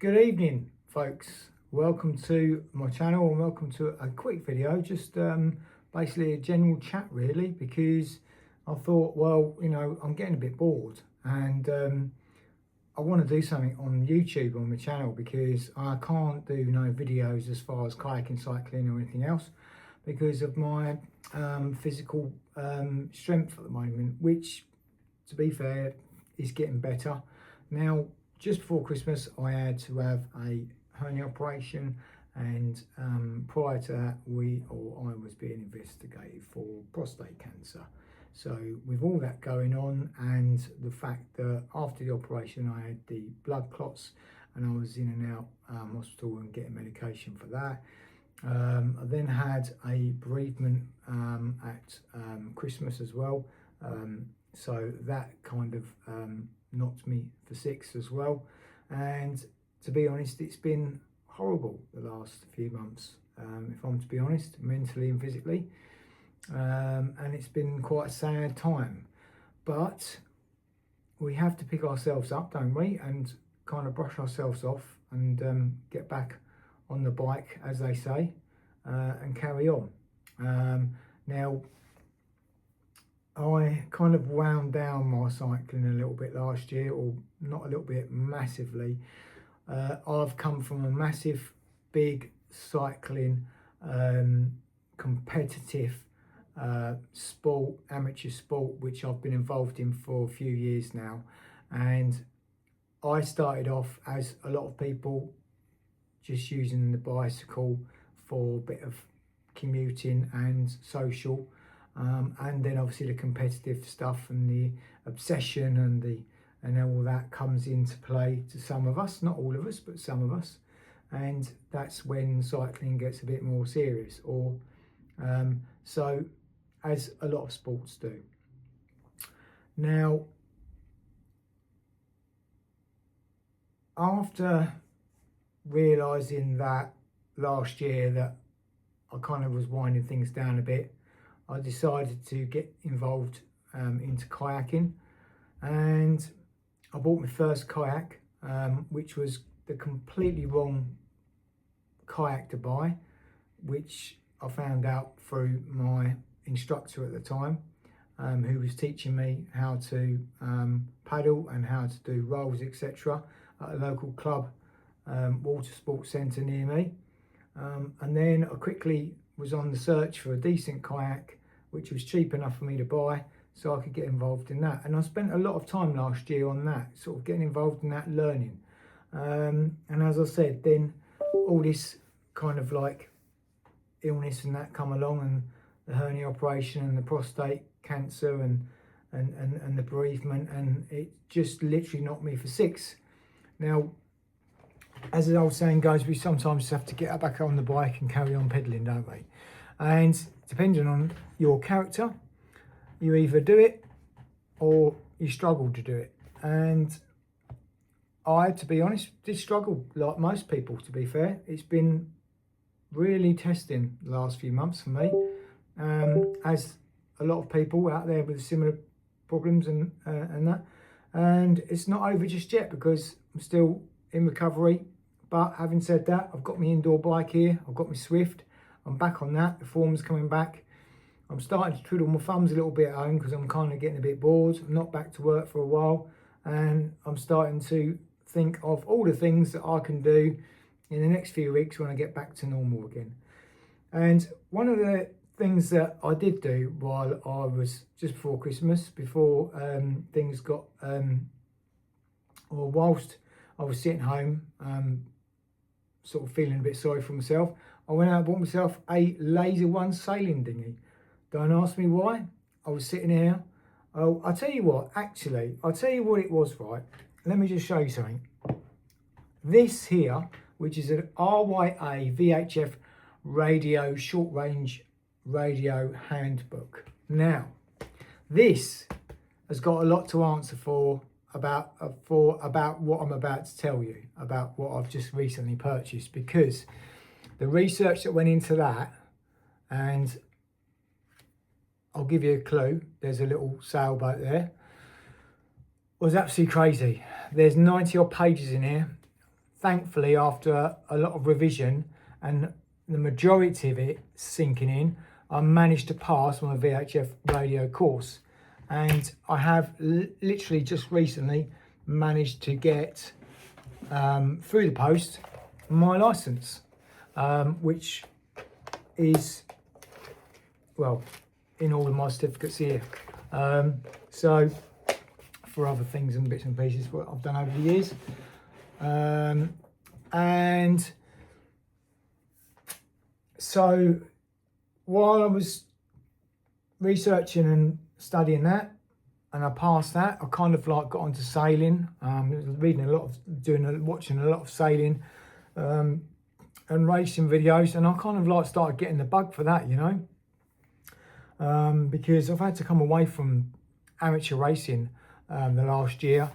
Good evening, folks. Welcome to my channel and welcome to a quick video, just basically a general chat really, because I thought, well, I'm getting a bit bored and I want to do something on YouTube on my channel because I can't do no videos as far as kayaking, cycling or anything else because of my physical strength at the moment, which, to be fair, is getting better. Now, just before Christmas, I had to have a hernia operation, and prior to that, I was being investigated for prostate cancer. So with all that going on, and the fact that after the operation I had the blood clots, and I was in and out hospital and getting medication for that. I then had a bereavement at Christmas as well. So that kind of knocked me for six as well. And to be honest, it's been horrible the last few months, if I'm to be honest, mentally and physically. And it's been quite a sad time. But we have to pick ourselves up, don't we? And kind of brush ourselves off and get back on the bike, as they say, and carry on. Now, I kind of wound down my cycling a little bit last year, or not a little bit, massively. I've come from a massive, big cycling, competitive sport, amateur sport, which I've been involved in for a few years now. And I started off, as a lot of people, just using the bicycle for a bit of commuting and social. And then obviously the competitive stuff and the obsession and all that comes into play to some of us, not all of us, but some of us. And that's when cycling gets a bit more serious, or so, as a lot of sports do. Now, after realising that last year that I kind of was winding things down a bit, I decided to get involved into kayaking, and I bought my first kayak, which was the completely wrong kayak to buy, which I found out through my instructor at the time, who was teaching me how to paddle and how to do rolls, etc. at a local club, water sports centre near me. And then I quickly was on the search for a decent kayak which was cheap enough for me to buy, so I could get involved in that. And I spent a lot of time last year on that, sort of getting involved in that, learning. And as I said, then all this kind of like illness and that come along, and the hernia operation and the prostate cancer and the bereavement, and it just literally knocked me for six. Now, as the old saying goes, we sometimes have to get back on the bike and carry on pedaling, don't we? And depending on your character, you either do it or you struggle to do it. And I, to be honest, did struggle, like most people, to be fair. It's been really testing the last few months for me, as a lot of people out there with similar problems and that. And it's not over just yet because I'm still in recovery. But having said that, I've got my indoor bike here, I've got my Swift, I'm back on that, the form's coming back. I'm starting to twiddle my thumbs a little bit at home because I'm kind of getting a bit bored. I'm not back to work for a while, and I'm starting to think of all the things that I can do in the next few weeks when I get back to normal again. And one of the things that I did do while I was, just before Christmas, before things got, or whilst I was sitting home, sort of feeling a bit sorry for myself, I went out and bought myself a Laser One sailing dinghy. Don't ask me why. I was sitting here. Oh, I'll tell you what, actually, I'll tell you what it was, right? Let me just show you something. This here, which is an RYA VHF radio, short range radio handbook. Now, this has got a lot to answer for about what I'm about to tell you, about what I've just recently purchased, because the research that went into that, and I'll give you a clue, there's a little sailboat there, was absolutely crazy. There's 90 odd pages in here, thankfully, after a lot of revision and the majority of it sinking in, I managed to pass my VHF radio course. And I have literally just recently managed to get through the post my license, which is, well, in all of my certificates here. So for other things and bits and pieces what I've done over the years. And so while I was researching and studying that, and I passed that, I kind of like got onto sailing, reading a lot of, watching a lot of sailing and racing videos, and I kind of like started getting the bug for that, you know, because I've had to come away from amateur racing the last year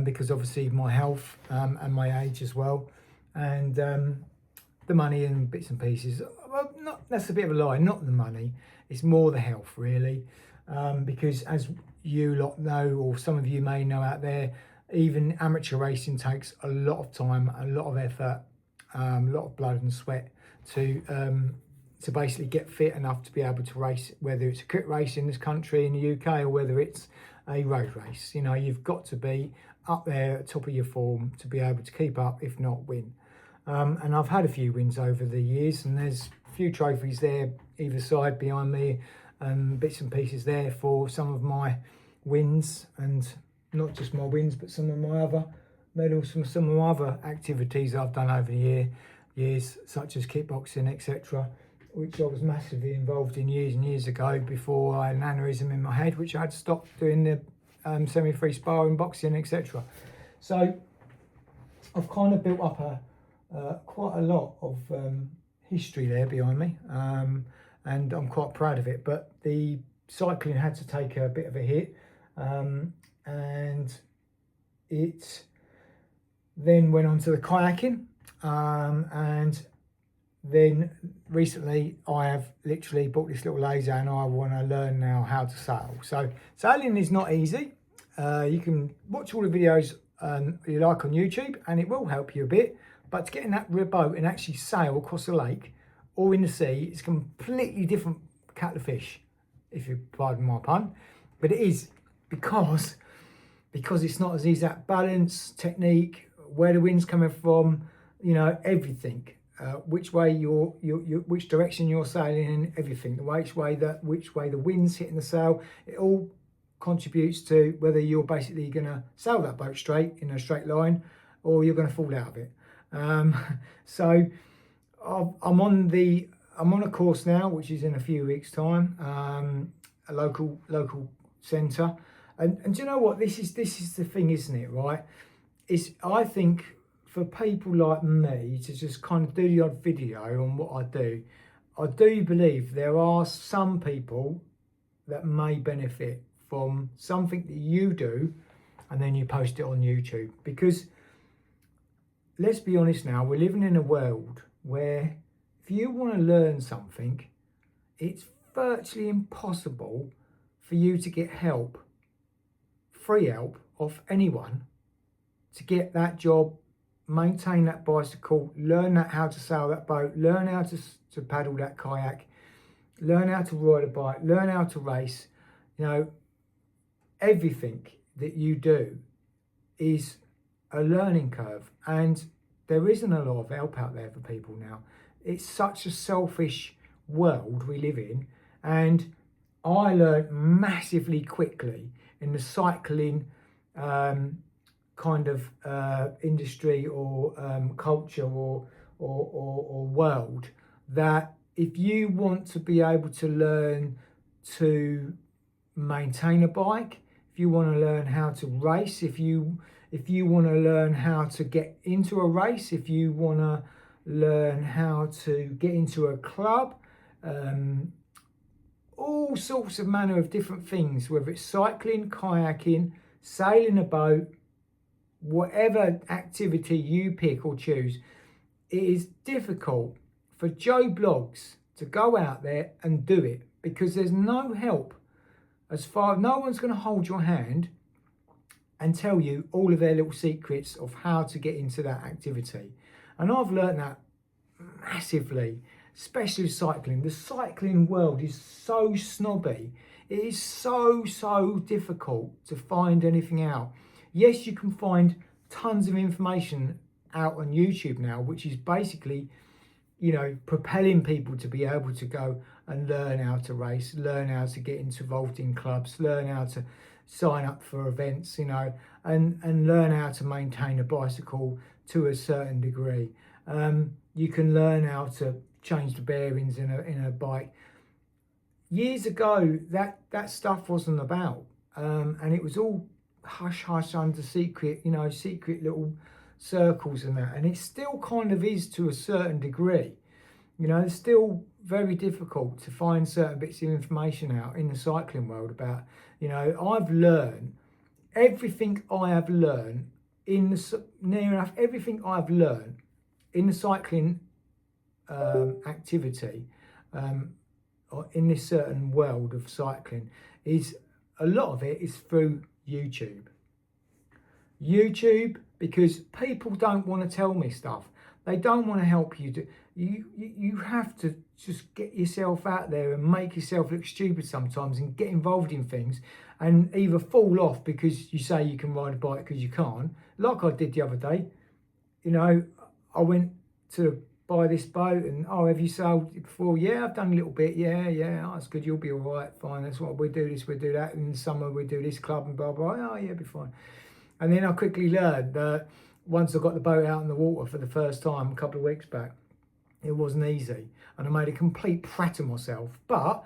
because obviously my health and my age as well, and the money and bits and pieces. Well, that's a bit of a lie, not the money, it's more the health really, because as you lot know, or some of you may know out there, even amateur racing takes a lot of time, a lot of effort, a lot of blood and sweat to basically get fit enough to be able to race, whether it's a crit race in this country, in the UK, or whether it's a road race. You know, you've got to be up there at the top of your form to be able to keep up, if not win. And I've had a few wins over the years, and there's a few trophies there either side behind me, bits and pieces there for some of my wins, and not just my wins, but some of my other medals from some of my other activities I've done over the years, such as kickboxing, etc., which I was massively involved in years and years ago before I had an aneurysm in my head, which I had to stop doing the semi-free sparring, boxing, etc. So I've kind of built up quite a lot of history there behind me, and I'm quite proud of it. But the cycling had to take a bit of a hit, and it then went on to the kayaking, and then recently I have literally bought this little laser, and I want to learn now how to sail. So sailing is not easy. You can watch all the videos you like on YouTube, and it will help you a bit, but to get in that boat and actually sail across the lake or in the sea, it's a completely different kettle of fish, if you pardon my pun. But it is because it's not as easy. That balance, technique, where the wind's coming from, you know, everything, which way which direction you're sailing in, everything, which way the wind's hitting the sail, it all contributes to whether you're basically going to sail that boat straight in a straight line or you're going to fall out of it. So I'm on a course now, which is in a few weeks' time, a local centre, and do you know what, this is the thing, isn't it, right? I think for people like me to just kind of do the odd video on what I do believe there are some people that may benefit from something that you do and then you post it on YouTube. Because let's be honest now, we're living in a world where if you want to learn something, it's virtually impossible for you to get help, free help off anyone, to get that job, maintain that bicycle, learn how to sail that boat, learn how to paddle that kayak, learn how to ride a bike, learn how to race. You know, everything that you do is a learning curve, and there isn't a lot of help out there for people now. It's such a selfish world we live in, and I learned massively quickly in the cycling kind of industry or culture or world, that if you want to be able to learn to maintain a bike, if you want to learn how to race, if you want to learn how to get into a race, if you want to learn how to get into a club, all sorts of manner of different things, whether it's cycling, kayaking, sailing a boat, whatever activity you pick or choose, it is difficult for Joe Blogs to go out there and do it, because there's no help. No one's going to hold your hand and tell you all of their little secrets of how to get into that activity. And I've learned that massively, especially with cycling. The cycling world is so snobby. It is so difficult to find anything out. Yes, you can find tons of information out on YouTube now, which is basically, you know, propelling people to be able to go and learn how to race, learn how to get involved in clubs, learn how to sign up for events, you know, and learn how to maintain a bicycle to a certain degree. You can learn how to change the bearings in a bike. Years ago, that stuff wasn't about, and it was all hush hush under secret, you know, secret little circles and that, and it still kind of is to a certain degree. You know, it's still very difficult to find certain bits of information out in the cycling world about, you know, I've learned everything I have learned in the, near enough everything I've learned in the cycling activity, or in this certain world of cycling, is a lot of it is through YouTube. YouTube, because people don't want to tell me stuff. They don't want to help you. You have to just get yourself out there and make yourself look stupid sometimes and get involved in things and either fall off because you say you can ride a bike because you can't, like I did the other day. You know, I went to buy this boat and, oh, have you sailed it before? Yeah, I've done a little bit. Yeah, oh, that's good. You'll be all right. Fine. That's what we do. This, we do that. In the summer, we do this club and blah, blah. Oh, yeah, be fine. And then I quickly learned that once I got the boat out in the water for the first time a couple of weeks back, it wasn't easy. And I made a complete prat of myself. But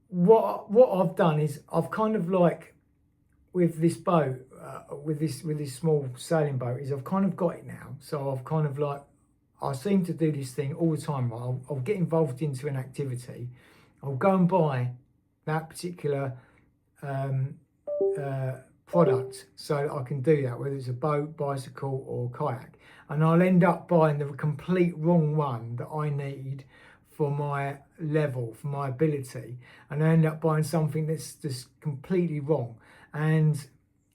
what I've done is I've kind of like, with this boat, with this small sailing boat, is I've kind of got it now. So I've kind of like, I seem to do this thing all the time. Right? I'll get involved into an activity. I'll go and buy that particular product so that I can do that, whether it's a boat, bicycle or kayak. And I'll end up buying the complete wrong one that I need for my level, for my ability. And I end up buying something that's just completely wrong. And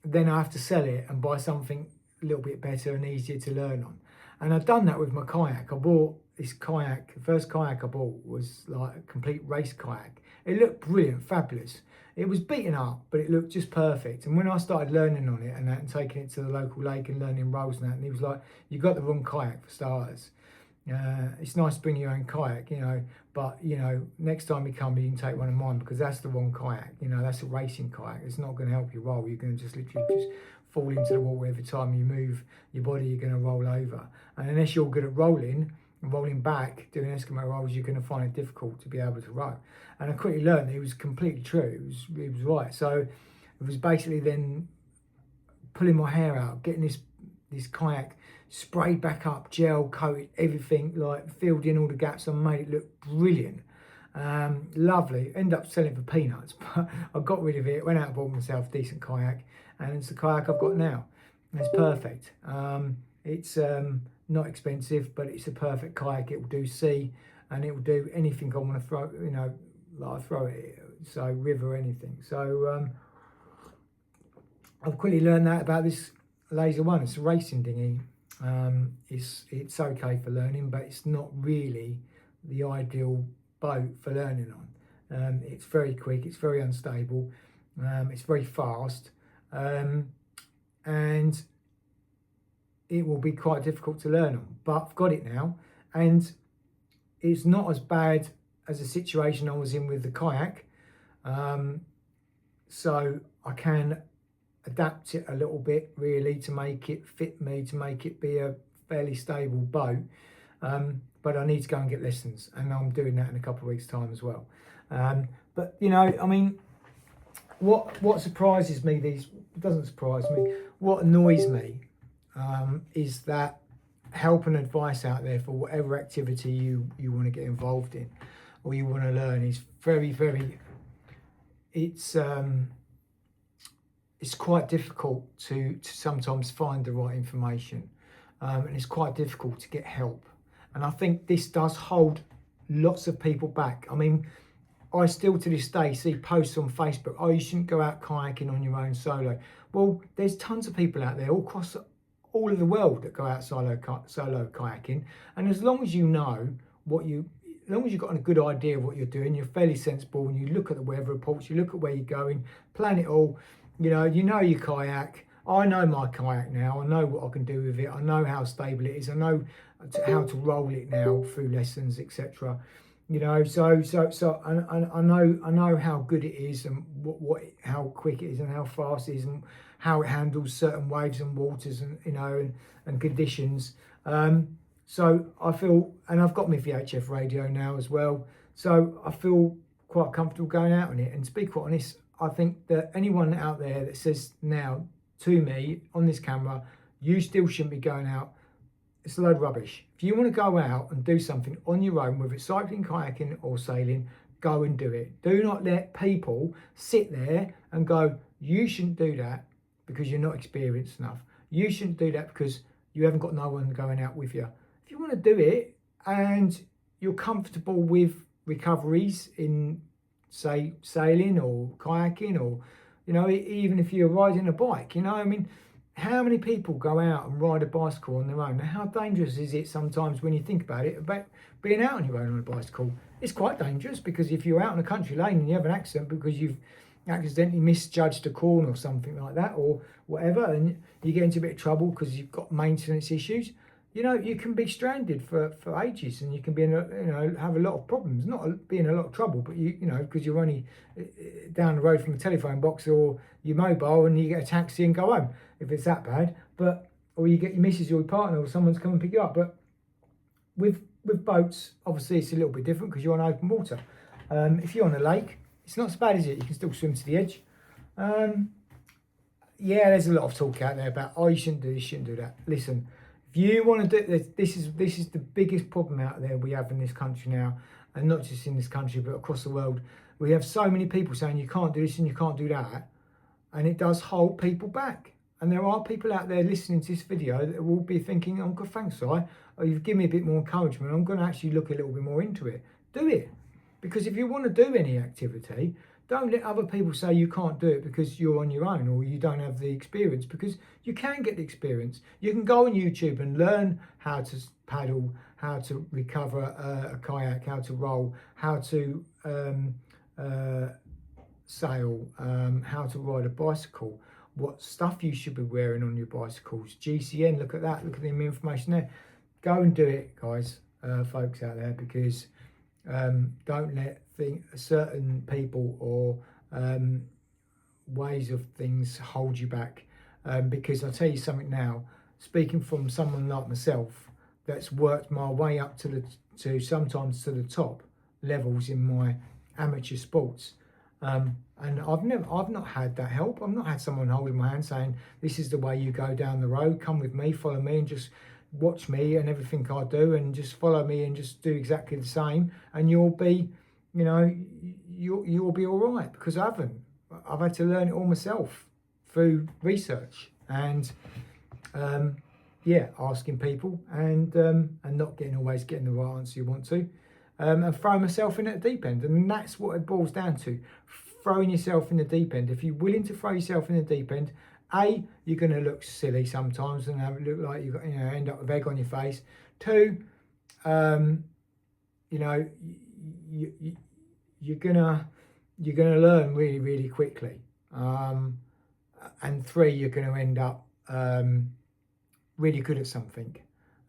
then I have to sell it and buy something a little bit better and easier to learn on. And I've done that with my kayak. I bought this kayak. The first kayak I bought was like a complete race kayak. It looked brilliant, fabulous. It was beaten up, but it looked just perfect. And when I started learning on it and that, and taking it to the local lake and learning rolls and that, and he was like, "You got the wrong kayak for starters. It's nice to bring your own kayak, you know, but you know, next time you come, you can take one of mine because that's the wrong kayak. You know, that's a racing kayak. It's not going to help you roll. You're going to just literally just fall into the water every time you move your body. You're going to roll over, and unless you're good at rolling back, doing Eskimo rolls, you're going to find it difficult to be able to row." And I quickly learned that it was completely true. It was right. So it was basically then pulling my hair out, getting this kayak sprayed back up, gel coated, everything, like filled in all the gaps and made it look brilliant. Lovely. Ended up selling for peanuts, but I got rid of it, went out and bought myself a decent kayak, and it's the kayak I've got now. It's perfect. It's not expensive, but it's a perfect kayak. It will do sea, and it will do anything I want to throw, you know, like I throw it, so river, anything. So I've quickly learned that about this Laser One. It's a racing dinghy. It's okay for learning, but it's not really the ideal boat for learning on. It's very quick, it's very unstable, it's very fast, and it will be quite difficult to learn on. But I've got it now, and it's not as bad as the situation I was in with the kayak, so I can adapt it a little bit really to make it fit me, to make it be a fairly stable boat, but I need to go and get lessons, and I'm doing that in a couple of weeks time as well. But you know, I mean, what surprises me, doesn't surprise me, what annoys me, is that help and advice out there for whatever activity you want to get involved in or you want to learn is very, it's quite difficult to sometimes find the right information, and it's quite difficult to get help. And I think this does hold lots of people back. I mean, I still to this day see posts on Facebook, oh, you shouldn't go out kayaking on your own solo. Well, there's tons of people out there all across all of the world that go out solo kayaking, and as long as you know as long as you've got a good idea of what you're doing, you're fairly sensible, and you look at the weather reports, you look at where you're going, plan it all, you know your kayak. I know my kayak now, I know what I can do with it, I know how stable it is, I know how to roll it now through lessons, etc. You know, I know how good it is, and how quick it is, and how fast it is, and how it handles certain waves and waters, and and conditions. So I feel, and I've got my VHF radio now as well, so I feel quite comfortable going out on it. And to be quite honest, I think that anyone out there that says now to me on this camera, you still shouldn't be going out, it's a load of rubbish. If you want to go out and do something on your own, whether it's cycling, kayaking or sailing, go and do it. Do not let people sit there and go, you shouldn't do that because you're not experienced enough. You shouldn't do that because you haven't got no one going out with you. If you want to do it and you're comfortable with recoveries in, say, sailing or kayaking, or, even if you're riding a bike, I mean, how many people go out and ride a bicycle on their own? Now, how dangerous is it sometimes when you think about it, about being out on your own on a bicycle? It's quite dangerous, because if you're out on a country lane and you have an accident because you've accidentally misjudged a corner or something like that, or whatever, and you get into a bit of trouble because you've got maintenance issues, you can be stranded for ages, and you can be in have a lot of problems. Not be in a lot of trouble, but because you're only down the road from a telephone box or your mobile, and you get a taxi and go home if it's that bad. Or you get your missus or your partner or someone's come and pick you up. But with boats, obviously it's a little bit different because you're on open water. If you're on a lake, it's not so bad, is it? You can still swim to the edge. Yeah, there's a lot of talk out there about, oh, you shouldn't do this, you shouldn't do that. Listen, if you want to do this, this is the biggest problem out there we have in this country now, and not just in this country but across the world. We have so many people saying you can't do this and you can't do that, and it does hold people back. And there are people out there listening to this video that will be thinking, oh, good, thanks, Si. Oh, you've given me a bit more encouragement. I'm going to actually look a little bit more into it. Do it. Because if you want to do any activity, don't let other people say you can't do it because you're on your own or you don't have the experience, because you can get the experience. You can go on YouTube and learn how to paddle, how to recover a kayak, how to roll, how to sail, how to ride a bicycle, what stuff you should be wearing on your bicycles, GCN, look at that, look at the information there. Go and do it, guys, folks out there, because don't let certain people or ways of things hold you back, because I'll tell you something now, speaking from someone like myself that's worked my way up to sometimes to the top levels in my amateur sports, and I've not had that help. I've not had someone holding my hand saying, this is the way you go down the road, come with me, follow me, and just watch me and everything I do, and just follow me and just do exactly the same, and you'll be, you'll be all right. Because I've had to learn it all myself through research and asking people, and not always getting the right answer you want to, and throwing myself in at the deep end. And that's what it boils down to, throwing yourself in the deep end. If you're willing to throw yourself in the deep end, you're going to look silly sometimes and have it look like you've got, end up with egg on your face. Two, you're gonna learn really, really quickly. And three, you're going to end up really good at something,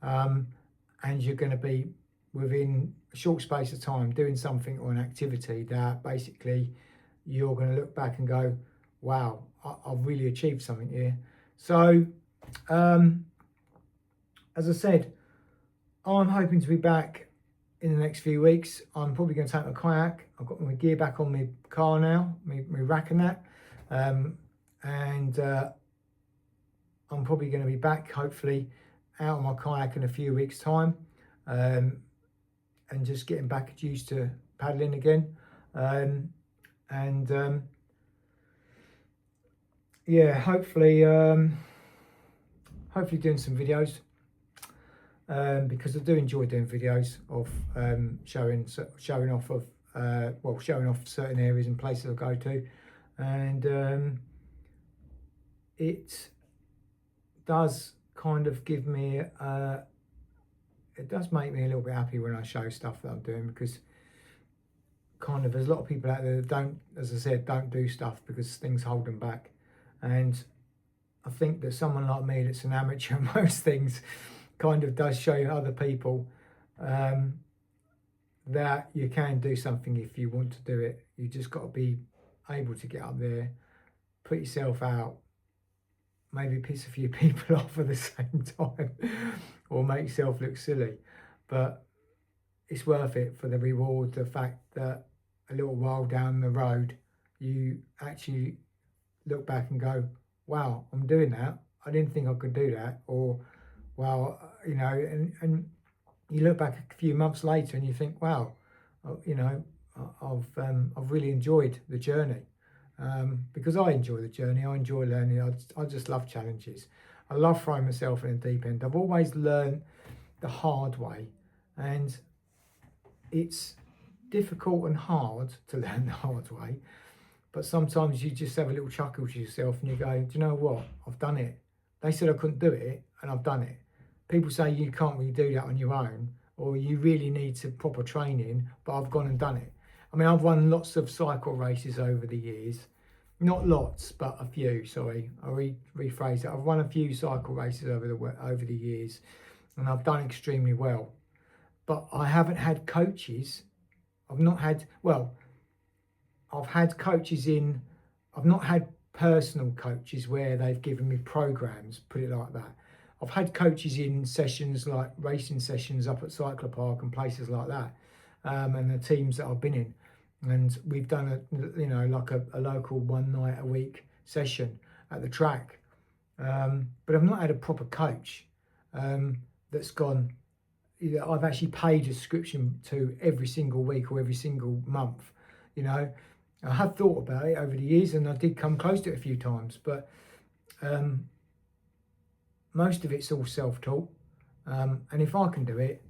and you're going to be within a short space of time doing something or an activity that basically you're going to look back and go, wow, I've really achieved something here. So, as I said, I'm hoping to be back in the next few weeks. I'm probably going to take my kayak. I've got my gear back on my car now, my rack and that. And I'm probably going to be back, hopefully, out on my kayak in a few weeks' time. And just getting back used to paddling again. Hopefully doing some videos, because I do enjoy doing videos of showing off of well, showing off certain areas and places I go to, and it does kind of give me, it does make me a little bit happy when I show stuff that I'm doing, because kind of there's a lot of people out there that don't, as I said, don't do stuff because things hold them back. And I think that someone like me that's an amateur at most things kind of does show other people that you can do something if you want to do it. You just got to be able to get up there, put yourself out, maybe piss a few people off at the same time, or make yourself look silly. But it's worth it for the reward, the fact that a little while down the road, you actually look back and go, wow, I'm doing that. I didn't think I could do that. Or, wow, you know, and you look back a few months later and you think, wow, you know, I've really enjoyed the journey. Because I enjoy the journey, I enjoy learning. I just love challenges. I love throwing myself in the deep end. I've always learned the hard way, and it's difficult and hard to learn the hard way. But sometimes you just have a little chuckle to yourself and you go, do you know what? I've done it. They said I couldn't do it, and I've done it. People say you can't really do that on your own, or you really need some proper training, but I've gone and done it. I mean, I've won lots of cycle races over the years. Not lots, but a few, sorry. I rephrase it. I've won a few cycle races over the years, and I've done extremely well. But I haven't had coaches. I've not had, well, I've had coaches in, I've not had personal coaches where they've given me programs, put it like that. I've had coaches in sessions, like racing sessions up at Cyclopark and places like that, and the teams that I've been in. And we've done a, you know, like a local 1 night a week session at the track. But I've not had a proper coach that's gone, you know, I've actually paid a subscription to every single week or every single month. You know, I have thought about it over the years, and I did come close to it a few times, but most of it's all self-taught. And if I can do it,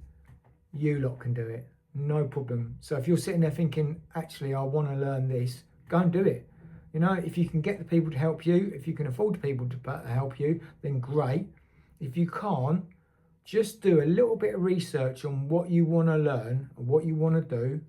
you lot can do it. No problem. So if you're sitting there thinking, actually, I want to learn this, go and do it. You know, if you can get the people to help you, if you can afford the people to help you, then great. If you can't, just do a little bit of research on what you want to learn and what you want to do.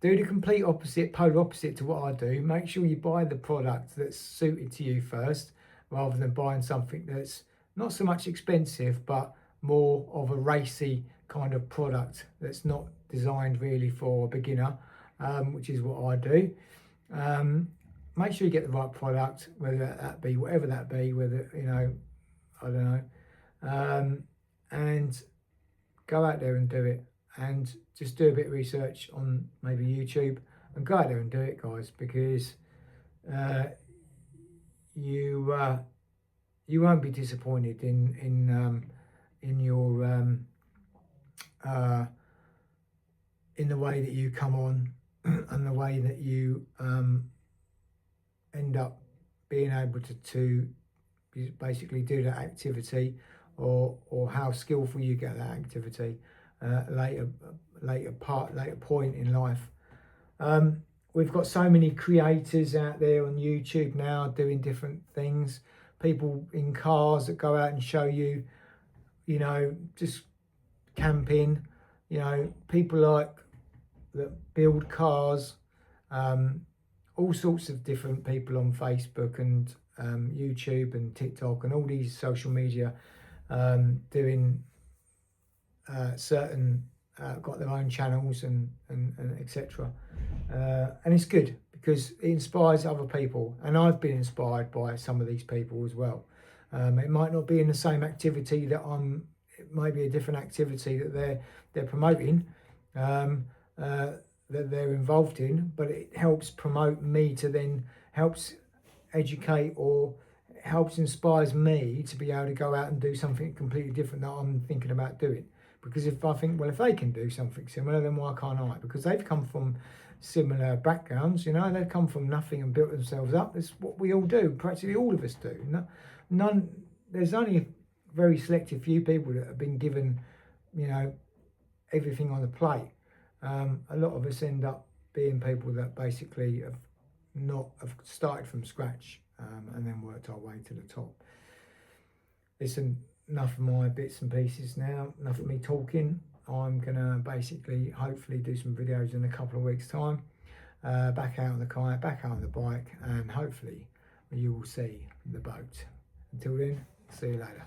Do the complete opposite, polar opposite to what I do. Make sure you buy the product that's suited to you first, rather than buying something that's not so much expensive, but more of a racy kind of product that's not designed really for a beginner, which is what I do. Make sure you get the right product, whether that be whatever that be, whether, you know, I don't know, and go out there and do it, and just do a bit of research on maybe YouTube and go out there and do it, guys, because you won't be disappointed in your in the way that you come on and the way that you end up being able to basically do that activity, or how skillful you get that activity later point in life. We've got so many creators out there on YouTube now doing different things. People in cars that go out and show you, you know, just camping. You know, people like that build cars. All sorts of different people on Facebook and YouTube and TikTok and all these social media doing certain got their own channels and etc. And it's good because it inspires other people, and I've been inspired by some of these people as well. It might not be in the same activity that it might be a different activity that they're promoting, that they're involved in, but it helps promote me to then helps educate or helps inspires me to be able to go out and do something completely different that I'm thinking about doing. Because if I think, well, if they can do something similar, then why can't I? Because they've come from similar backgrounds, you know, they've come from nothing and built themselves up. It's what we all do, practically all of us do. There's only a very selective few people that have been given, you know, everything on the plate. A lot of us end up being people that basically have started from scratch and then worked our way to the top. Listen, enough of my bits and pieces now, enough of me talking. I'm gonna basically hopefully do some videos in a couple of weeks' time. Back out on the kayak, back out on the bike, and hopefully you will see the boat. Until then, see you later.